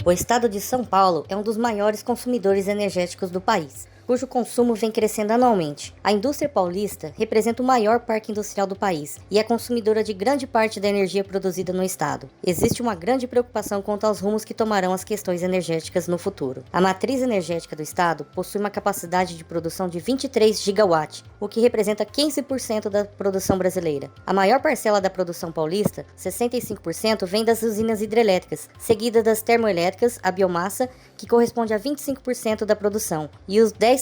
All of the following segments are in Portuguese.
O estado de São Paulo é um dos maiores consumidores energéticos do país, cujo consumo vem crescendo anualmente. A indústria paulista representa o maior parque industrial do país e é consumidora de grande parte da energia produzida no estado. Existe uma grande preocupação quanto aos rumos que tomarão as questões energéticas no futuro. A matriz energética do estado possui uma capacidade de produção de 23 gigawatts, o que representa 15% da produção brasileira. A maior parcela da produção paulista, 65%, vem das usinas hidrelétricas, seguida das termoelétricas, a biomassa, que corresponde a 25% da produção, e os 10%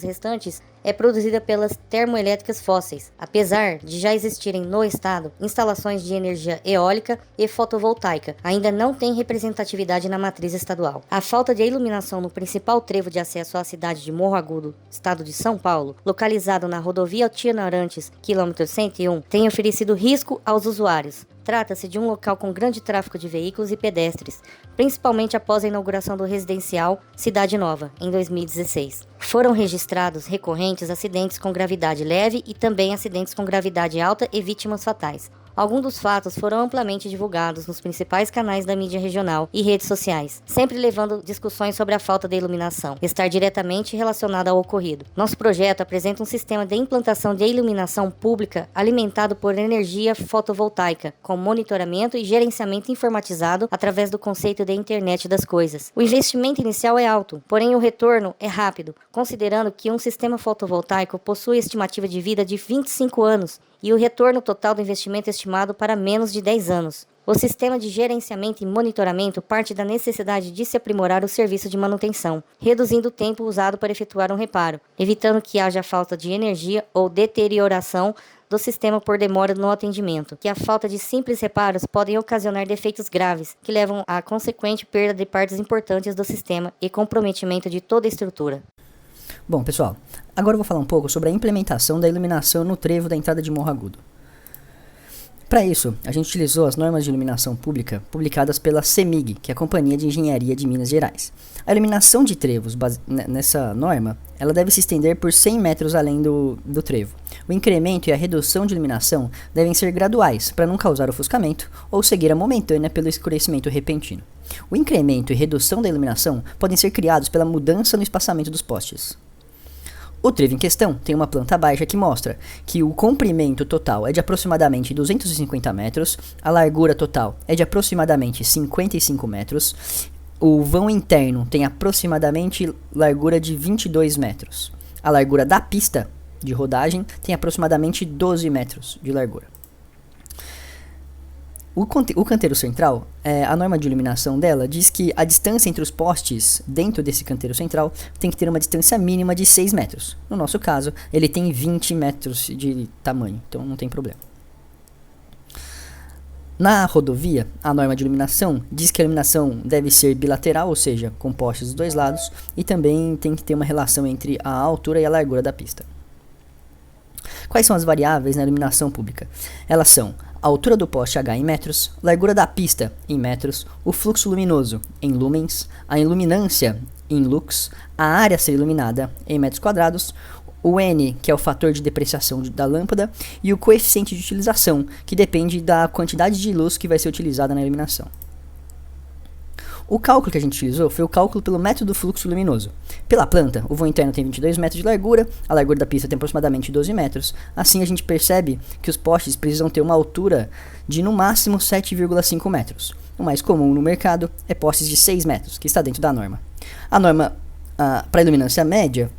restantes é produzida pelas termoelétricas fósseis, apesar de já existirem no estado instalações de energia eólica e fotovoltaica, ainda não tem representatividade na matriz estadual. A falta de iluminação no principal trevo de acesso à cidade de Morro Agudo, estado de São Paulo, localizado na rodovia Tiradentes, quilômetro 101, tem oferecido risco aos usuários. Trata-se de um local com grande tráfego de veículos e pedestres, principalmente após a inauguração do residencial Cidade Nova, em 2016. Foram registrados recorrentes acidentes com gravidade leve e também acidentes com gravidade alta e vítimas fatais. Alguns dos fatos foram amplamente divulgados nos principais canais da mídia regional e redes sociais, sempre levando discussões sobre a falta de iluminação, estar diretamente relacionada ao ocorrido. Nosso projeto apresenta um sistema de implantação de iluminação pública alimentado por energia fotovoltaica, com monitoramento e gerenciamento informatizado através do conceito de internet das coisas. O investimento inicial é alto, porém o retorno é rápido, considerando que um sistema fotovoltaico possui estimativa de vida de 25 anos, e o retorno total do investimento é estimado para menos de 10 anos. O sistema de gerenciamento e monitoramento parte da necessidade de se aprimorar o serviço de manutenção, reduzindo o tempo usado para efetuar um reparo, evitando que haja falta de energia ou deterioração do sistema por demora no atendimento, que a falta de simples reparos podem ocasionar defeitos graves, que levam à consequente perda de partes importantes do sistema e comprometimento de toda a estrutura. Bom, pessoal, agora eu vou falar um pouco sobre a implementação da iluminação no trevo da entrada de Morro Agudo. Para isso, a gente utilizou as normas de iluminação pública publicadas pela CEMIG, que é a Companhia de Engenharia de Minas Gerais. A iluminação de trevos, nessa norma, ela deve se estender por 100 metros além do trevo. O incremento e a redução de iluminação devem ser graduais, para não causar ofuscamento ou cegueira momentânea pelo escurecimento repentino. O incremento e redução da iluminação podem ser criados pela mudança no espaçamento dos postes. O trevo em questão tem uma planta baixa que mostra que o comprimento total é de aproximadamente 250 metros, a largura total é de aproximadamente 55 metros, o vão interno tem aproximadamente largura de 22 metros, a largura da pista de rodagem tem aproximadamente 12 metros de largura. O canteiro central, a norma de iluminação dela diz que a distância entre os postes dentro desse canteiro central tem que ter uma distância mínima de 6 metros. No nosso caso, ele tem 20 metros de tamanho, então não tem problema. Na rodovia, a norma de iluminação diz que a iluminação deve ser bilateral, ou seja, com postes dos dois lados, e também tem que ter uma relação entre a altura e a largura da pista. Quais são as variáveis na iluminação pública? Elas são a altura do poste H em metros, largura da pista em metros, o fluxo luminoso em lumens, a iluminância em lux, a área a ser iluminada em metros quadrados, o N, que é o fator de depreciação da lâmpada, e o coeficiente de utilização, que depende da quantidade de luz que vai ser utilizada na iluminação. O cálculo que a gente utilizou foi o cálculo pelo método fluxo luminoso. Pela planta, o vão interno tem 22 metros de largura, a largura da pista tem aproximadamente 12 metros. Assim a gente percebe que os postes precisam ter uma altura de no máximo 7,5 metros. O mais comum no mercado é postes de 6 metros, que está dentro da norma. A norma para a iluminância média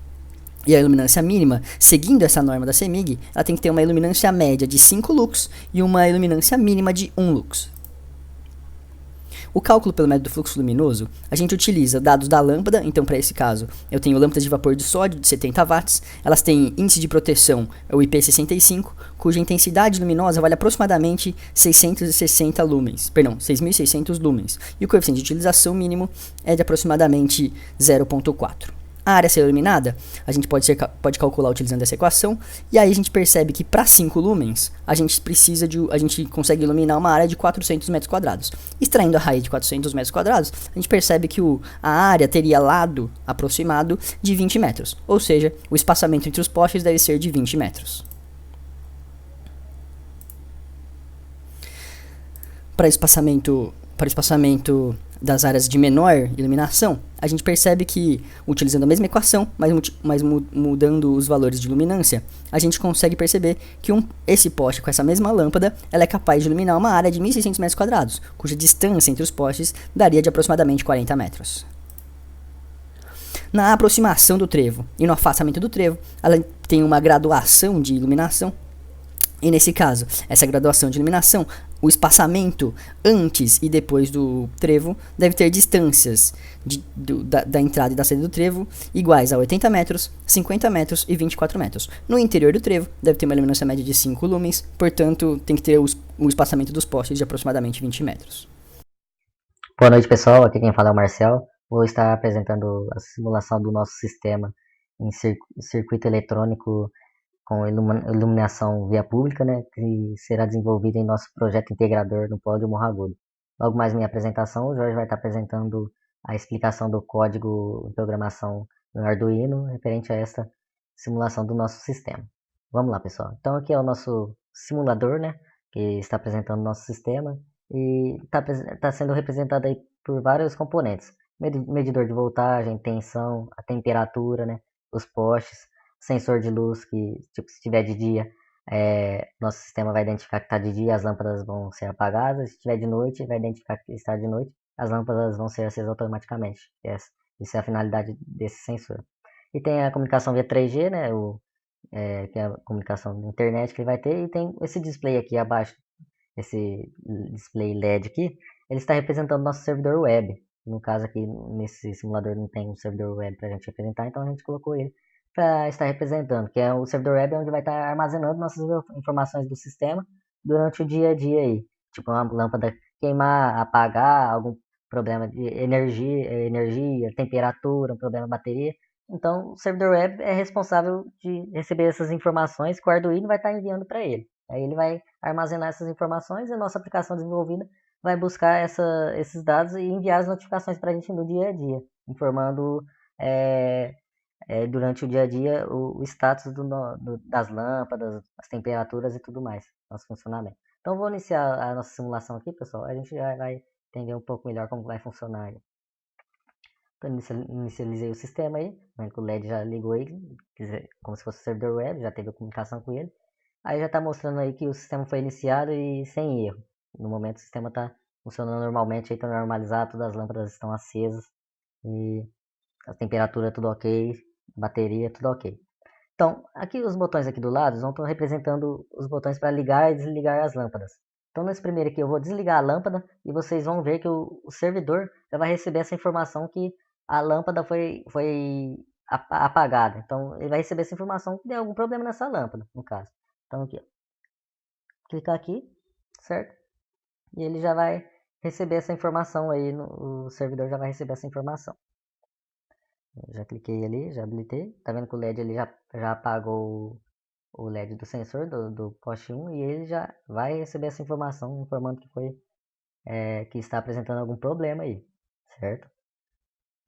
e a iluminância mínima, seguindo essa norma da CEMIG, ela tem que ter uma iluminância média de 5 lux e uma iluminância mínima de 1 lux. O cálculo pelo método fluxo luminoso, a gente utiliza dados da lâmpada, então para esse caso eu tenho lâmpadas de vapor de sódio de 70 watts, elas têm índice de proteção, é o IP65, cuja intensidade luminosa vale aproximadamente 660 lumens, 6.600 lumens, e o coeficiente de utilização mínimo é de aproximadamente 0,4. A área a ser iluminada, a gente pode calcular utilizando essa equação, e aí a gente percebe que para 5 lumens, a gente consegue iluminar uma área de 400 metros quadrados. Extraindo a raiz de 400 metros quadrados, a gente percebe que a área teria lado aproximado de 20 metros, ou seja, o espaçamento entre os postes deve ser de 20 metros. Para espaçamento das áreas de menor iluminação, a gente percebe que, utilizando a mesma equação, mas mudando os valores de luminância, a gente consegue perceber que esse poste com essa mesma lâmpada, ela é capaz de iluminar uma área de 1.600 metros quadrados, cuja distância entre os postes daria de aproximadamente 40 metros. Na aproximação do trevo e no afastamento do trevo, ela tem uma graduação de iluminação. E nesse caso, essa graduação de iluminação, o espaçamento antes e depois do trevo deve ter distâncias da entrada e da saída do trevo iguais a 80 metros, 50 metros e 24 metros. No interior do trevo, deve ter uma iluminação média de 5 lumens, portanto, tem que ter o espaçamento dos postes de aproximadamente 20 metros. Boa noite, pessoal. Aqui quem fala é o Marcel. Vou estar apresentando a simulação do nosso sistema em circuito eletrônico com iluminação via pública, né, que será desenvolvido em nosso projeto integrador no Polo de Morro Agudo. Logo mais minha apresentação, o Jorge vai estar apresentando a explicação do código de programação no Arduino referente a esta simulação do nosso sistema. Vamos lá, pessoal. Então aqui é o nosso simulador, né, que está apresentando o nosso sistema e está sendo representado aí por vários componentes. Medidor de voltagem, tensão, a temperatura, né, os postes, sensor de luz que, tipo, se tiver de dia, nosso sistema vai identificar que está de dia, as lâmpadas vão ser apagadas. Se tiver de noite, vai identificar que está de noite, as lâmpadas vão ser acesas automaticamente. Isso é a finalidade desse sensor. E tem a comunicação via 3G, né, que é a comunicação da internet que ele vai ter, e tem esse display aqui abaixo, esse display LED aqui, ele está representando nosso servidor web. No caso aqui, nesse simulador não tem um servidor web para a gente representar, então a gente colocou ele para estar representando, que é o servidor web onde vai estar armazenando nossas informações do sistema durante o dia a dia aí. Tipo uma lâmpada queimar, apagar, algum problema de energia, temperatura, um problema de bateria. Então o servidor web é responsável de receber essas informações que o Arduino vai estar enviando para ele. Aí ele vai armazenar essas informações e a nossa aplicação desenvolvida vai buscar esses dados e enviar as notificações para a gente no dia a dia, informando durante o dia a dia o status das lâmpadas, as temperaturas e tudo mais, nosso funcionamento. Então vou iniciar a nossa simulação aqui, pessoal, a gente já vai entender um pouco melhor como vai funcionar. Então inicializei o sistema aí, o LED já ligou aí, como se fosse o servidor web, já teve a comunicação com ele. Aí já está mostrando aí que o sistema foi iniciado e sem erro. No momento o sistema está funcionando normalmente, aí está normalizado, todas as lâmpadas estão acesas e a temperatura tudo ok, bateria tudo ok. Então, aqui os botões aqui do lado vão estar representando os botões para ligar e desligar as lâmpadas. Então nesse primeiro aqui eu vou desligar a lâmpada e vocês vão ver que o servidor já vai receber essa informação que a lâmpada foi apagada. Então ele vai receber essa informação que deu algum problema nessa lâmpada, no caso. Então aqui, ó, clicar aqui, certo? E ele já vai receber essa informação aí, o servidor já vai receber essa informação. Eu já cliquei ali, já habilitei. Tá vendo que o LED ele já apagou o LED do sensor do poste 1 e ele já vai receber essa informação informando que está apresentando algum problema aí, certo?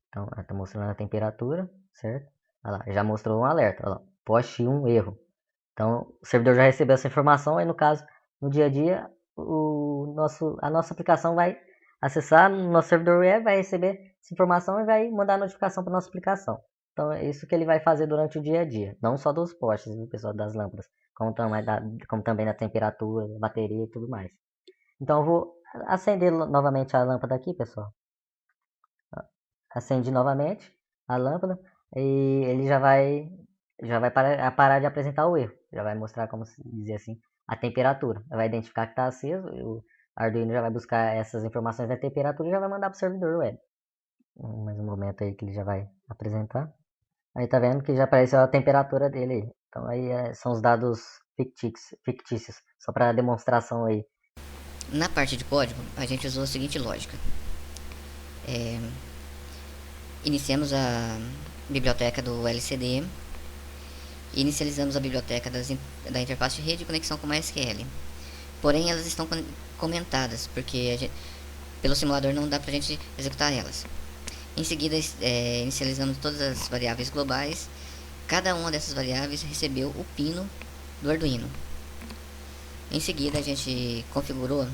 Então, está mostrando a temperatura, certo? Olha lá, já mostrou um alerta, olha lá, poste 1 erro. Então, o servidor já recebeu essa informação, aí no caso, no dia a dia, a nossa aplicação vai acessar no nosso servidor web, vai receber essa informação e vai mandar a notificação para nossa aplicação. Então, é isso que ele vai fazer durante o dia a dia, não só dos postes, pessoal, das lâmpadas, como também da temperatura, da bateria e tudo mais. Então, eu vou acender novamente a lâmpada aqui, pessoal. Acende novamente a lâmpada e ele já vai parar de apresentar o erro. Já vai mostrar, como se dizer assim, a temperatura. Vai identificar que está aceso, o Arduino já vai buscar essas informações da temperatura e já vai mandar para o servidor web. Mais um momento aí que ele já vai apresentar. Aí tá vendo que já apareceu a temperatura dele aí. Então aí são os dados fictícios, só para demonstração aí. Na parte de código, a gente usou a seguinte lógica. Iniciamos a biblioteca do LCD, inicializamos a biblioteca da interface de rede e conexão com MySQL. Porém, elas estão comentadas, porque pelo simulador não dá pra gente executar elas. Em seguida, inicializamos todas as variáveis globais. Cada uma dessas variáveis recebeu o pino do Arduino. Em seguida, a gente configurou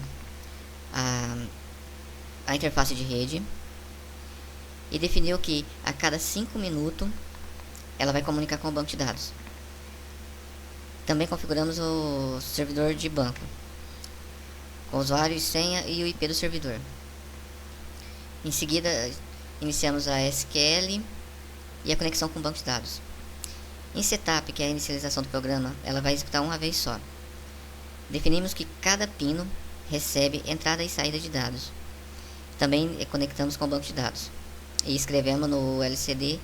a interface de rede e definiu que a cada 5 minutos ela vai comunicar com o banco de dados. Também configuramos o servidor de banco, com usuário e senha e o IP do servidor. Em seguida, iniciamos a SQL e a conexão com o banco de dados. Em setup, que é a inicialização do programa, ela vai executar uma vez só. Definimos que cada pino recebe entrada e saída de dados. Também conectamos com o banco de dados e escrevemos no LCD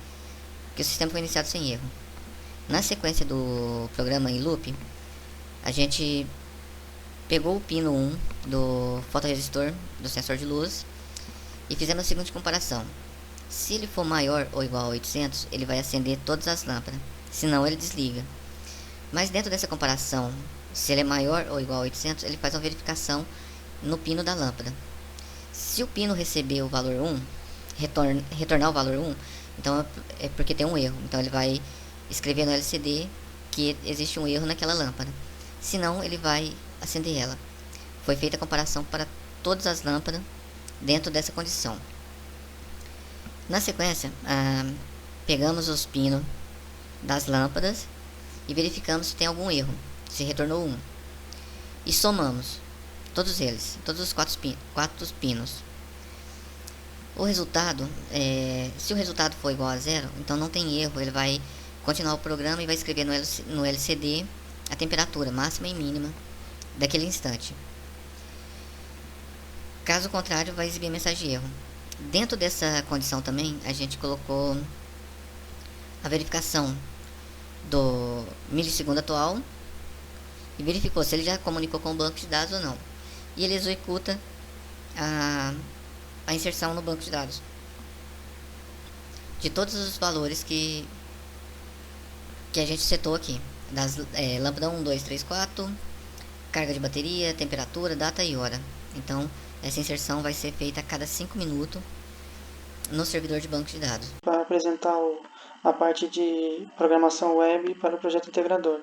que o sistema foi iniciado sem erro. Na sequência do programa em loop, a gente pegou o pino 1 do fotoresistor do sensor de luz e fizemos a seguinte comparação. Se ele for maior ou igual a 800, ele vai acender todas as lâmpadas, senão ele desliga. Mas dentro dessa comparação, se ele é maior ou igual a 800, ele faz uma verificação no pino da lâmpada. Se o pino receber o valor 1, retornar o valor 1, então é porque tem um erro. Então ele vai escrever no LCD que existe um erro naquela lâmpada. Senão ele vai acender ela. Foi feita a comparação para todas as lâmpadas dentro dessa condição. Na sequência, pegamos os pinos das lâmpadas e verificamos se tem algum erro, se retornou 1. E somamos todos eles, todos os 4 pinos. O resultado, se o resultado for igual a 0, então não tem erro, ele vai continuar o programa e vai escrever no LCD a temperatura máxima e mínima daquele instante. Caso contrário, vai exibir a mensagem de erro. Dentro dessa condição também, a gente colocou a verificação do milissegundo atual e verificou se ele já comunicou com o banco de dados ou não. E ele executa a inserção no banco de dados de todos os valores que a gente setou aqui, das lâmpada 1, 2, 3, 4, carga de bateria, temperatura, data e hora. Então essa inserção vai ser feita a cada 5 minutos no servidor de banco de dados. Para apresentar a parte de programação web para o projeto integrador.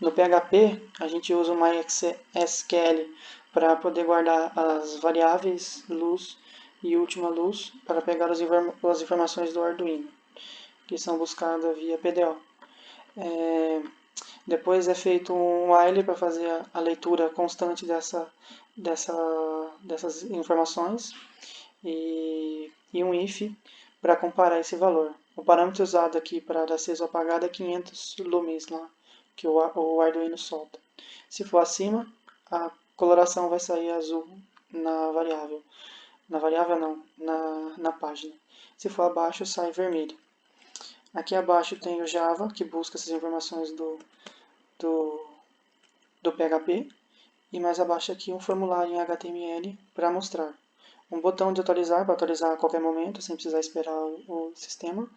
No PHP, a gente usa o MySQL para poder guardar as variáveis luz e última luz para pegar as informações do Arduino, que são buscadas via PDO. Depois é feito um while para fazer a leitura constante dessas informações e um if para comparar esse valor. O parâmetro usado aqui para dar aceso apagado é 500 lumens lá, que o Arduino solta. Se for acima, a coloração vai sair azul na variável. Na variável não, na página. Se for abaixo, sai vermelho. Aqui abaixo tem o Java, que busca essas informações do PHP. E mais abaixo aqui um formulário em HTML para mostrar. Um botão de atualizar, para atualizar a qualquer momento, sem precisar esperar o sistema.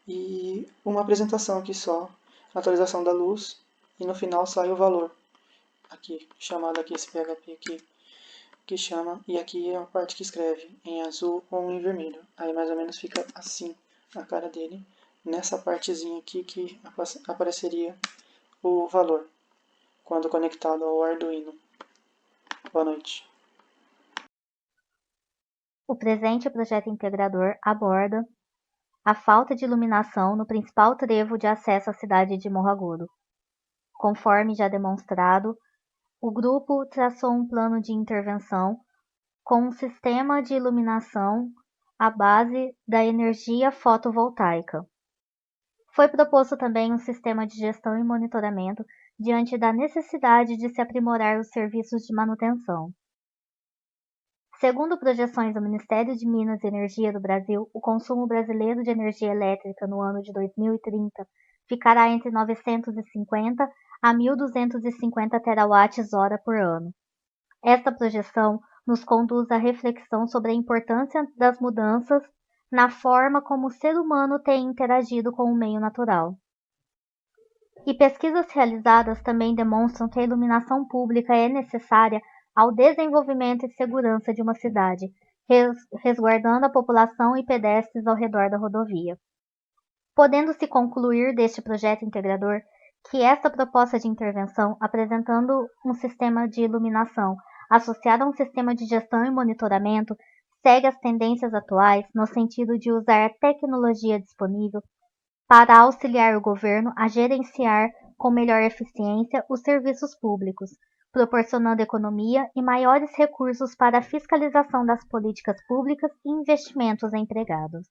E uma apresentação aqui só, atualização da luz. E no final sai o valor. Aqui, chamado aqui esse PHP aqui, que chama. E aqui é a parte que escreve em azul ou em vermelho. Aí mais ou menos fica assim a cara dele. Nessa partezinha aqui que apareceria o valor quando conectado ao Arduino. Boa noite. O presente projeto integrador aborda a falta de iluminação no principal trevo de acesso à cidade de Morro Agudo. Conforme já demonstrado, o grupo traçou um plano de intervenção com um sistema de iluminação à base da energia fotovoltaica. Foi proposto também um sistema de gestão e monitoramento diante da necessidade de se aprimorar os serviços de manutenção. Segundo projeções do Ministério de Minas e Energia do Brasil, o consumo brasileiro de energia elétrica no ano de 2030 ficará entre 950 a 1.250 terawatts-hora por ano. Esta projeção nos conduz à reflexão sobre a importância das mudanças na forma como o ser humano tem interagido com o meio natural. E pesquisas realizadas também demonstram que a iluminação pública é necessária ao desenvolvimento e segurança de uma cidade, resguardando a população e pedestres ao redor da rodovia. Podendo-se concluir deste projeto integrador que esta proposta de intervenção, apresentando um sistema de iluminação associado a um sistema de gestão e monitoramento, segue as tendências atuais no sentido de usar a tecnologia disponível para auxiliar o governo a gerenciar com melhor eficiência os serviços públicos, proporcionando economia e maiores recursos para a fiscalização das políticas públicas e investimentos empregados.